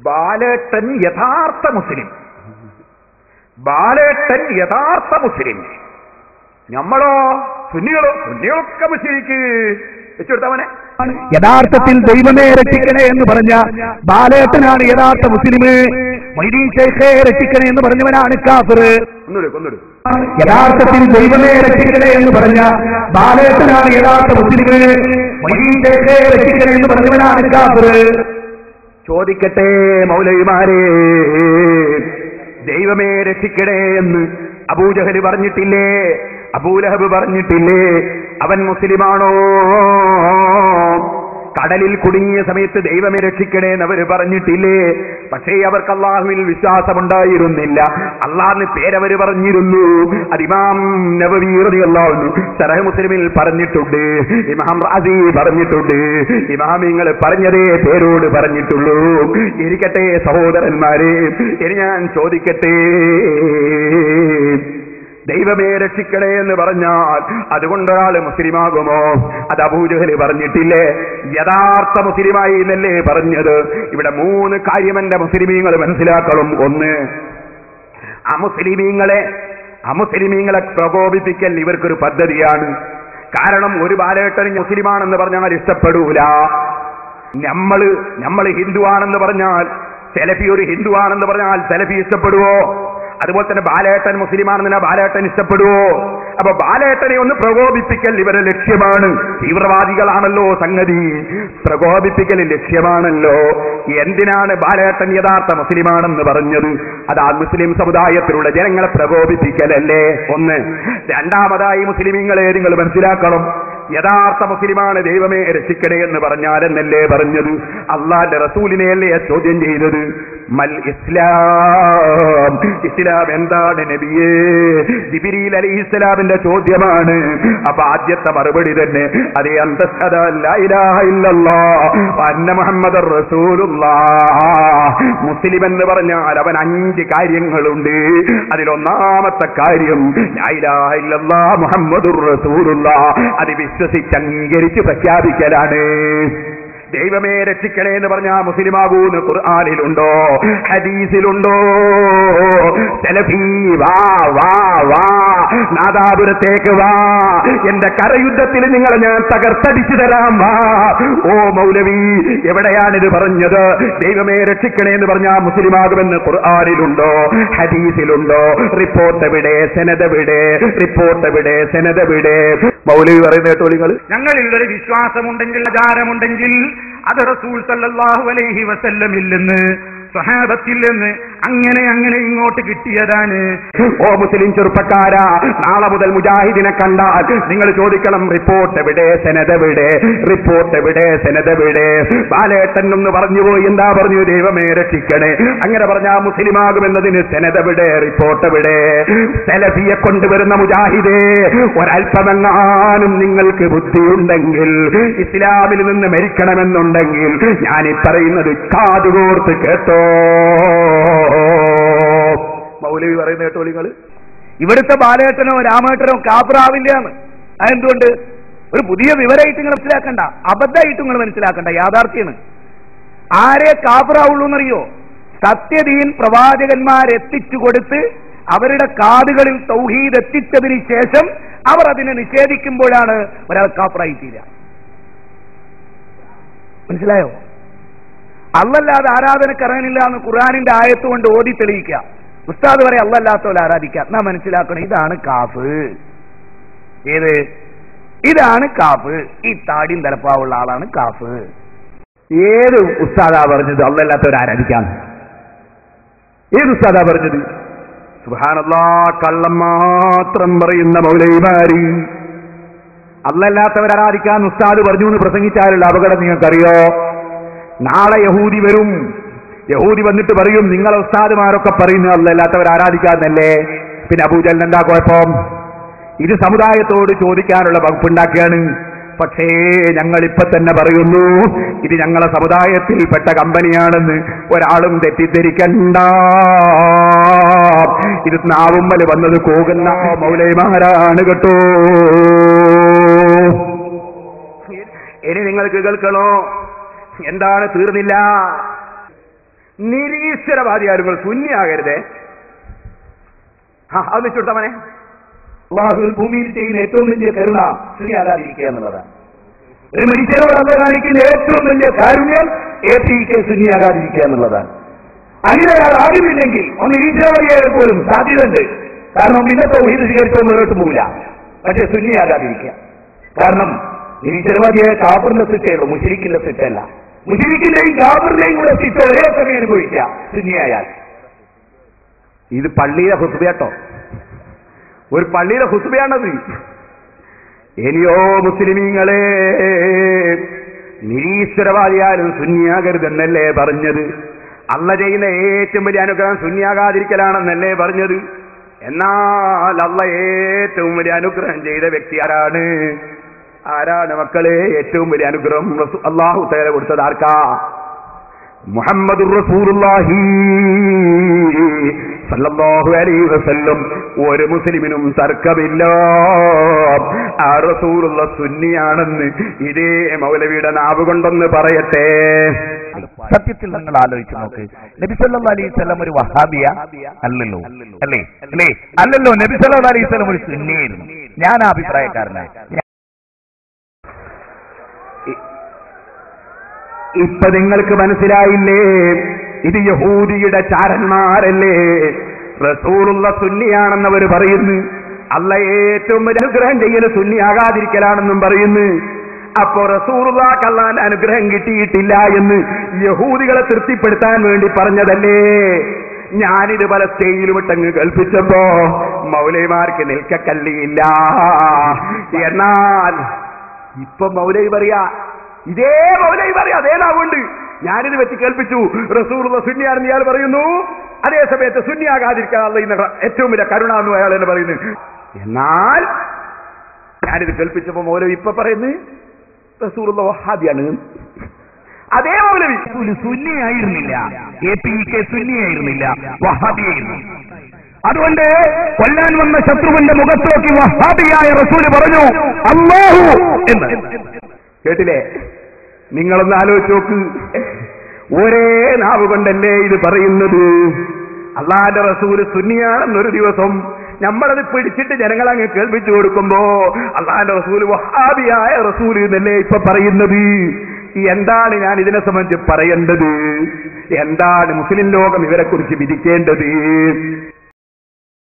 ബാലേട്ടൻ യഥാർത്ഥ മുസ്ലിം, ബാലേട്ടൻ യഥാർത്ഥ മുസ്ലിം. നമ്മളോ സുന്നികളൊക്കെ മുസ്ലിക്ക് വെച്ചുകൊടുത്തവനെ. യഥാർത്ഥത്തിൽ ദൈവമേ രക്ഷിക്കണേ എന്ന് പറഞ്ഞ ബാലേട്ടനാണ് യഥാർത്ഥ മുസ്ലിം. മൊയ്തീൻ ശൈഖേ രക്ഷിക്കണേ എന്ന് പറഞ്ഞവനാണ് കാഫിർ. യഥാർത്ഥത്തിൽ ദൈവമേ രക്ഷിക്കണേ എന്ന് പറഞ്ഞ ബാലേട്ടനാണ് യഥാർത്ഥ മുസ്ലിം. മൊയ്തീൻ ശൈഖേ രക്ഷിക്കണേ എന്ന് പറഞ്ഞവനാണ് കാഫിർ. ചോദിക്കട്ടെ മൗലവിമാരെ, ദൈവമേ രക്ഷിക്കണേ എന്ന് അബൂജഹൽ പറഞ്ഞിട്ടില്ലേ? അബൂലഹബ് പറഞ്ഞിട്ടില്ലേ? അവൻ മുസ്ലിമാണോ? കടലിൽ കുടുങ്ങിയ സമയത്ത് ദൈവമേ രക്ഷിക്കണേ എന്ന് അവർ പറഞ്ഞിട്ടില്ലേ? പക്ഷേ അവർക്ക് അള്ളാഹുവിൽ വിശ്വാസമുണ്ടായിരുന്നില്ല. അള്ളാഹിന് പേരവർ പറഞ്ഞിരുന്നു. അത് ഇമാം നബവി റളിയല്ലാഹു അൻഹു ശറഹ് മുസ്ലിമിൽ പറഞ്ഞിട്ടുണ്ട്, ഇമാം റാസി പറഞ്ഞിട്ടുണ്ട്. ഇമാമിങ്ങൾ പറഞ്ഞതേ പേരോട് പറഞ്ഞിട്ടുള്ളൂ. ഇരിക്കട്ടെ സഹോദരന്മാരെ, ഇനി ഞാൻ ചോദിക്കട്ടെ, ദൈവമേ രക്ഷിക്കണേ എന്ന് പറഞ്ഞാൽ അതുകൊണ്ടൊരാൾ മുസ്ലിമാകുമോ? അത് അബൂജഹൽ പറഞ്ഞിട്ടില്ലേ? യഥാർത്ഥ മുസ്ലിമായി എന്നല്ലേ പറഞ്ഞത്? ഇവിടെ 3 കാര്യം എന്റെ മുസ്ലിമീങ്ങൾ മനസ്സിലാക്കണം. ഒന്ന്, അമുസ്ലിമീങ്ങളെ പ്രകോപിപ്പിക്കൽ ഇവർക്കൊരു പദ്ധതിയാണ്. കാരണം ഒരു ബാലേട്ടന് മുസ്ലിമാണെന്ന് പറഞ്ഞാൽ ഇഷ്ടപ്പെടൂല. നമ്മള് ഹിന്ദുവാണെന്ന് പറഞ്ഞാൽ, സെലഫി ഒരു ഹിന്ദുവാണെന്ന് പറഞ്ഞാൽ സെലഫി ഇഷ്ടപ്പെടുവോ? അതുപോലെ തന്നെ ബാലേട്ടൻ മുസ്ലിമാണെന്ന് ബാലേട്ടൻ ഇഷ്ടപ്പെടുവോ? അപ്പൊ ബാലേട്ടനെ ഒന്ന് പ്രകോപിപ്പിക്കൽ ഇവരുടെ ലക്ഷ്യമാണ്. തീവ്രവാദികളാണല്ലോ സംഗതി, പ്രകോപിപ്പിക്കൽ ലക്ഷ്യമാണല്ലോ. എന്തിനാണ് ബാലേട്ടൻ യഥാർത്ഥ മുസ്ലിമാണെന്ന് പറഞ്ഞത്? അത് ആ മുസ്ലിം സമുദായത്തിലുള്ള ജനങ്ങളെ പ്രകോപിപ്പിക്കലല്ലേ? ഒന്ന്. രണ്ടാമതായി മുസ്ലിമീങ്ങളെ നിങ്ങൾ മനസ്സിലാക്കണം, യഥാർത്ഥ മുസ്ലിമാണ് ദൈവമേ രക്ഷിക്കണേ എന്ന് പറഞ്ഞാൽ എന്നല്ലേ പറഞ്ഞത്? അള്ളാന്റെ റസൂലിനെയല്ലേ ചോദ്യം ചെയ്തത്? മൽ ഇസ്ലാം, ഇസ്ലാം എന്താണ് നബിയേ? ജിബ്രീൽ അലൈഹിസ്സലാമിന്റെ ചോദ്യമാണ്. അപ്പൊ ആദ്യത്തെ മറുപടി തന്നെ അതേ, അന്തസ്ഹദ ലാ ഇലാഹ ഇല്ലല്ലാഹ് വ അന്ന മുഹമ്മദർ റസൂലുള്ളാഹ്. മുസ്ലിം എന്ന് പറഞ്ഞാൽ അവൻ 5 കാര്യങ്ങളുണ്ട്. അതിലൊന്നാമത്തെ കാര്യം ലാ ഇലാഹ ഇല്ലല്ലാഹ് മുഹമ്മദുർ റസൂലുള്ളാഹ്. അത് വിശ്വസിച്ച് അംഗീകരിച്ച് പ്രഖ്യാപിക്കലാണ്. ദൈവമേ രക്ഷിക്കണേ എന്ന് പറഞ്ഞാൽ മുസ്ലിമാകൂന്ന് ഖുർആനിലുണ്ടോ? ഹദീസിലുണ്ടോ? സലഫി വാ വാ വാ, നാദാപുരത്തേക്ക് വാ, എന്റെ കരയുദ്ധത്തിൽ നിങ്ങളെ ഞാൻ തകർത്തടിച്ചു തരാം, വാ. ഓ മൗലവി, എവിടെയാണിത് പറഞ്ഞത്? ദൈവമേ രക്ഷിക്കണേ എന്ന് പറഞ്ഞാൽ മുസ്ലിമാകുമെന്ന് ഖുർആനിലുണ്ടോ? ഹദീസിലുണ്ടോ? റിപ്പോർട്ട് എവിടെ? സനദ് എവിടെ? റിപ്പോർട്ട് എവിടെ? സനദ് എവിടെ? മൗലവി പറയുന്ന കേട്ടോ നിങ്ങൾ. ഞങ്ങളിൽ ഒരു വിശ്വാസമുണ്ടെങ്കിൽ, ആചാരമുണ്ടെങ്കിൽ അത് റസൂൽ സല്ലല്ലാഹു അലൈഹി വസല്ലമിൽ നിന്ന്, സ്വഹാബത്തിൽ നിന്ന് അങ്ങനെ ഇങ്ങോട്ട് കിട്ടിയതാണ്. ഓ മുസ്ലിം ചെറുപ്പക്കാരാ, നാളെ മുതൽ മുജാഹിദിനെ കണ്ടാൽ നിങ്ങൾ ചോദിക്കണം, റിപ്പോർട്ട് എവിടെ? സനദ് എവിടെ? റിപ്പോർട്ട് എവിടെ? സനദ് എവിടെ? ബാലേട്ടൻ ഒന്ന് പറഞ്ഞുപോയി, എന്താ പറഞ്ഞു? ദൈവമേ രക്ഷിക്കണേ. അങ്ങനെ പറഞ്ഞാൽ മുസ്ലിമാകുമെന്നതിന് സനദ് എവിടെ? റിപ്പോർട്ട് എവിടെ? സലഫിയെ കൊണ്ടുവരുന്ന മുജാഹിദേ, ഒരൽപ്പമെങ്ങാനും നിങ്ങൾക്ക് ബുദ്ധിയുണ്ടെങ്കിൽ, ഇസ്ലാമിൽ നിന്ന് മരിക്കണമെന്നുണ്ടെങ്കിൽ ഞാനീ പറയുന്നത് കാതുകോർത്ത് കേട്ടോ. മൗലവി പറയുന്ന കേട്ടോ നിങ്ങൾ. ഇവിടുത്തെ ബാലേട്ടനോ രാമേട്ടനോ കാഫിറാവില്ലാന്ന്. അതെന്തുകൊണ്ട്? ഒരു പുതിയ വിവരമായിട്ട് നിങ്ങൾ മനസ്സിലാക്കണ്ട, അബദ്ധമായിട്ട് നിങ്ങൾ മനസ്സിലാക്കണ്ട, യാഥാർത്ഥ്യമാണ്. ആരെ കാഫിറാവുള്ളൂ എന്നറിയോ? സത്യദീൻ പ്രവാചകന്മാരെത്തിച്ചു കൊടുത്ത് അവരുടെ കാതുകളിൽ തൗഹീദ് എത്തിച്ചതിന് ശേഷം അവർ അതിനെ നിഷേധിക്കുമ്പോഴാണ് ഒരാൾ കാഫിറായി തീരുക. മനസ്സിലായോ? അല്ലല്ലാതെ ആരാധനക്ക് ഇറങ്ങണില്ല എന്ന് ഖുർആനിന്റെ ആയത്ത് കൊണ്ട് ഓതി തെളിയിക്കുക. ഉസ്താദ് വരെ അല്ലല്ലാത്തവരെ ആരാധിക്കുക. എന്നാ മനസ്സിലാക്കണം, ഇതാണ് കാഫ്. ഏത്? ഇതാണ് കാഫ്. ഈ താടിയും തലപ്പാവുള്ള ആളാണ് കാഫ്. ഏത് ഉസ്താദാ പറഞ്ഞത് അല്ലല്ലാത്തവരെ ആരാധിക്കാം? ഏത് ഉസ്താദാ പറഞ്ഞത്? സുബ്ഹാനല്ലാഹ്, കള്ളം മാത്രം പറയുന്ന മൗലവിമാരി. അല്ലല്ലാത്തവരെ ആരാധിക്കാൻ ഉസ്താദ് പറഞ്ഞു എന്ന് പ്രസംഗിച്ചാലുള്ള അപകടം നിങ്ങൾക്കറിയോ? നാളെ യഹൂദി വരും. യഹൂദി വന്നിട്ട് പറയും, നിങ്ങളെ ഉസ്താദുമാരൊക്കെ പറയുന്നത് അല്ലല്ലാത്തവർ ആരാധിക്കാന്നല്ലേ. പിന്നെ അബൂജഹലിന് എന്താ കുഴപ്പം? ഇത് സമുദായത്തോട് ചോദിക്കാനുള്ള വകുപ്പുണ്ടാക്കിയാണ്. പക്ഷേ ഞങ്ങളിപ്പൊ തന്നെ പറയുന്നു, ഇത് ഞങ്ങളെ സമുദായത്തിൽപ്പെട്ട കമ്പനിയാണെന്ന് ഒരാളും തെറ്റിദ്ധരിക്കണ്ട. ഇത് നാവുമ്മൽ വന്നത് പോകുന്ന മൗലവിമാരാണ് കേട്ടോ. ഇനി നിങ്ങൾക്ക് കേൾക്കണോ? എന്താണ്? തീർന്നില്ല. നിരീശ്വരവാദിയായിരുന്നു സുന്നിയാകരുതേ. അത് വെച്ചുകൊടുത്തവനെ അള്ളാഹു ഭൂമിയിൽ ചെയ്യുന്ന ഏറ്റവും വലിയ കരുണ സുന്നിയാകാതിരിക്കുക എന്നുള്ളതാണ്. ഒരു മനുഷ്യനോട് അല്ല കാണിക്കുന്ന ഏറ്റവും വലിയ കാരുണ്യം APK സുന്നിയാകാതിരിക്കുക എന്നുള്ളതാണ്. അങ്ങനെ അയാൾ ആദ്യമില്ലെങ്കിൽ ഒന്ന് നിരീശ്വരവാദിയായ പോലും സാധ്യതയുണ്ട്. കാരണം പിന്നെ തൗഹീദ് സ്വീകരിച്ചോ മുന്നോട്ട് പോകില്ല. പക്ഷെ സുന്നിയാകാതിരിക്കുക. കാരണം നിരീശ്വരവാദിയായ കാഫറിന്റെ ശിക്ഷയുള്ളൂ, മുശ്രിക്കിന്റെ ശിക്ഷയല്ല. മുശ്രിക്കിന്റെയും കാഫറിന്റെയും കൂടെ ശിക്ഷ ഒരേ സമയം അനുഭവിക്കുക സുന്നിയായാൽ. ഇത് പള്ളിയിലെ ഹുസ്ബയാട്ടോ, ഒരു പള്ളിയിലെ ഹുസ്ബയാണത്. ഇനിയോ മുസ്ലിമീങ്ങളെ, നിരീശ്വരവാദിയാലും സുന്നിയാകരുതെന്നല്ലേ പറഞ്ഞത്? അള്ള ചെയ്യുന്ന ഏറ്റവും വലിയ അനുഗ്രഹം സുന്നിയാകാതിരിക്കലാണെന്നല്ലേ പറഞ്ഞത്? എന്നാൽ അള്ള ഏറ്റവും വലിയ അനുഗ്രഹം ചെയ്ത വ്യക്തി ആരാണ്? ആരാണ് മക്കളെ ഏറ്റവും വലിയ അനുഗ്രഹം അള്ളാഹു തആല കൊടുത്തത്? ആർക്കാ? മുഹമ്മദുർ റസൂലുള്ളാഹി സല്ലല്ലാഹു അലൈഹി വസല്ലം. ഒരു മുസ്ലിമിനും തർക്കമില്ല ആ റസൂലുള്ള സുന്നിയാണെന്ന്. ഇതേ മൗലവിയുടെ നാവ് കൊണ്ടൊന്ന് പറയട്ടെ. സത്യത്തിൽ നിങ്ങൾ ആലോചിച്ച് നോക്ക്, നബി സല്ലല്ലാഹു അലൈഹി വസല്ലം ഒരു വഹാബിയ അല്ലല്ലോ, അല്ലേ? അല്ലല്ലോ. നബി സല്ലല്ലാഹു അലൈഹി വസല്ലം ഒരു സുന്നിയായിരുന്നു. ഞാൻ ആ അഭിപ്രായക്കാരനാണ്. ഇപ്പൊ നിങ്ങൾക്ക് മനസ്സിലായില്ലേ? ഇത് യഹൂദിയുടെ ചാരന്മാരല്ലേ? റസൂലുള്ള സുന്നിയാണെന്നവർ പറയുന്നു. അള്ള ഏറ്റവും വലിയ അനുഗ്രഹം ചെയ്യൽ സുന്നിയാകാതിരിക്കലാണെന്നും പറയുന്നു. അപ്പോ റസൂലുള്ളാഹിക്ക് അള്ളാന്റെ അനുഗ്രഹം കിട്ടിയിട്ടില്ല എന്ന് യഹൂദികളെ തൃപ്തിപ്പെടുത്താൻ വേണ്ടി പറഞ്ഞതല്ലേ? ഞാനിത് പല സ്റ്റേജിലും ഇട്ടങ്ങ് കൽപ്പിച്ചപ്പോ മൗലവിമാർക്ക് നിൽക്കക്കല്ലിയില്ല. എന്നാൽ ഇപ്പൊ മൗലവി പറയാ, ഇതേ മൗലവി പറയാ, അതേ നാവുണ്ട്, ഞാനിത് വെച്ച് കേൾപ്പിച്ചു റസൂലുള്ള സുന്നിയാണെന്ന് ഇയാൾ പറയുന്നു. അതേ സമയത്ത് സുന്നിയാകാതിരിക്കാനുള്ള ഏറ്റവും വലിയ കരുണ എന്ന് അയാൾ എന്ന് പറയുന്നു. എന്നാൽ ഞാനിത് കേൾപ്പിച്ചപ്പോ മൗലവി ഇപ്പൊ പറയുന്നു റസൂലുള്ള വഹാബിയാണ്. അതേ മൗലവി സുന്നിയായിരുന്നില്ല, APK സുന്നിയായിരുന്നില്ല, വഹാബിയായിരുന്നു. അതുകൊണ്ട് കൊല്ലാൻ വന്ന ശത്രുവിന്റെ മുഖത്തോക്കി വഹാബിയായ റസൂല് പറഞ്ഞു അല്ലാഹു എന്ന്. കേട്ടില്ലേ? നിങ്ങളൊന്ന് ആലോചിച്ച് നോക്ക്. ഒരേ നാവ് കൊണ്ടല്ലേ ഇത് പറയുന്നത്? അള്ളാന്റെ റസൂല് സുന്നിയാണെന്നൊരു ദിവസം നമ്മളത് പിടിച്ചിട്ട് ജനങ്ങളങ്ങ് കേൾപ്പിച്ചു കൊടുക്കുമ്പോ അള്ളാന്റെ റസൂല് വഹാബിയായ റസൂല് എന്നല്ലേ ഇപ്പൊ പറയുന്നത്? എന്താണ് ഞാൻ ഇതിനെ സംബന്ധിച്ച് പറയേണ്ടത്? എന്താണ് മുസ്ലിം ലോകം ഇവരെ കുറിച്ച് വിധിക്കേണ്ടത്?